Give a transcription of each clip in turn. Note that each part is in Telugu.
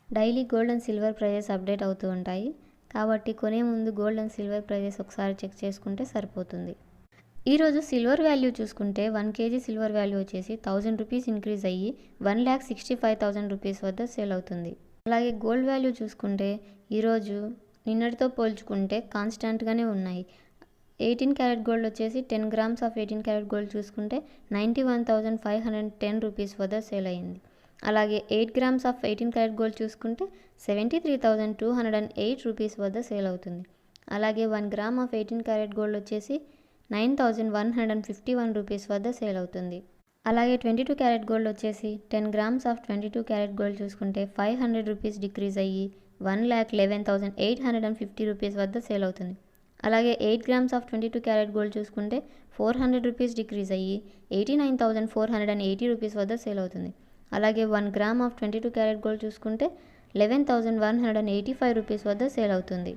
Daily gold and silver prices update అవుతూ ఉంటాయి, కాబట్టి కొనే ముందు గోల్డ్ అండ్ సిల్వర్ ప్రైజెస్ ఒకసారి చెక్ చేసుకుంటే సరిపోతుంది. ఈరోజు సిల్వర్ వాల్యూ చూసుకుంటే 1 కేజీ సిల్వర్ వాల్యూ వచ్చేసి 1000 రూపీస్ ఇంక్రీజ్ అయ్యి 1,65,000 రూపీస్ వద్ద సేల్ అవుతుంది. అలాగే గోల్డ్ వాల్యూ చూసుకుంటే ఈరోజు నిన్నటితో పోల్చుకుంటే కాన్స్టాంట్గానే ఉన్నాయి. 18 క్యారెట్ గోల్డ్ వచ్చేసి 10 గ్రామ్స్ ఆఫ్ 18 క్యారెట్ గోల్డ్ చూసుకుంటే 91,510 రూపీస్ వద్ద సేల్ అయింది. అలాగే 8 గ్రామ్స్ ఆఫ్ 18 క్యారెట్ గోల్డ్ చూసుకుంటే 73,208 రూపీస్ వద్ద సేల్ అవుతుంది. అలాగే 1 గ్రామ్ ఆఫ్ 18 క్యారెట్ గోల్డ్ వచ్చేసి 9,151 రూపీస్ వద్ద సేల్ అవుతుంది. అలాగే 22 క్యారెట్ గోల్డ్ వచ్చేసి 10 గ్రామ్స్ ఆఫ్ 22 క్యారెట్ గోల్డ్ చూసుకుంటే 500 రూపీస్ డిక్రీజ్ అయ్యి 1,11,850 రూపీస్ వద్ద సేల్ అవుతుంది. అలాగే 8 గ్రామ్స్ ఆఫ్ 22 క్యారెట్ గోల్డ్ చూసుకుంటే 400 రూపీస్ డిక్రీజ్ అయ్యి 89,480 రూపీస్ వద్ద సేల్ అవుతుంది. అలాగే 1 గ్రామ్ ఆఫ్ 22 క్యారెట్ గోల్డ్ చూసుకుంటే 11,185 రూపీస్ వద్ద సేల్ అవుతుంది.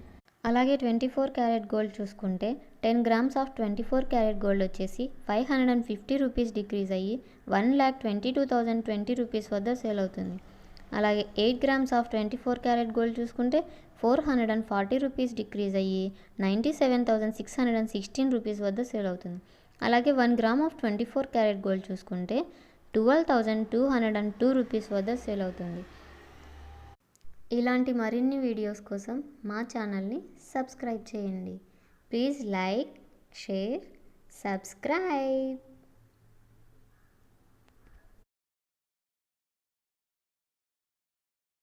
అలాగే 24 క్యారెట్ గోల్డ్ చూసుకుంటే 10 గ్రామ్స్ ఆఫ్ 24 క్యారెట్ గోల్డ్ వచ్చేసి 550 రూపీస్ డిక్రీజ్ అయ్యి 1,22,020 రూపీస్ వద్ద సేల్ అవుతుంది. అలాగే 8 గ్రామ్స్ ఆఫ్ 24 క్యారెట్ గోల్డ్ చూసుకుంటే 440 రూపీస్ డిక్రీజ్ అయ్యి 97,616 రూపీస్ వద్ద సేల్ అవుతుంది. అలాగే 1 గ్రామ్ ఆఫ్ 24 క్యారెట్ గోల్డ్ చూసుకుంటే 12,202 రూపీస్ వద్ద సేల్ అవుతుంది. ఇలాంటి మరిన్ని వీడియోస్ కోసం మా ఛానల్ని సబ్స్క్రైబ్ చేయండి. Please like, share, subscribe.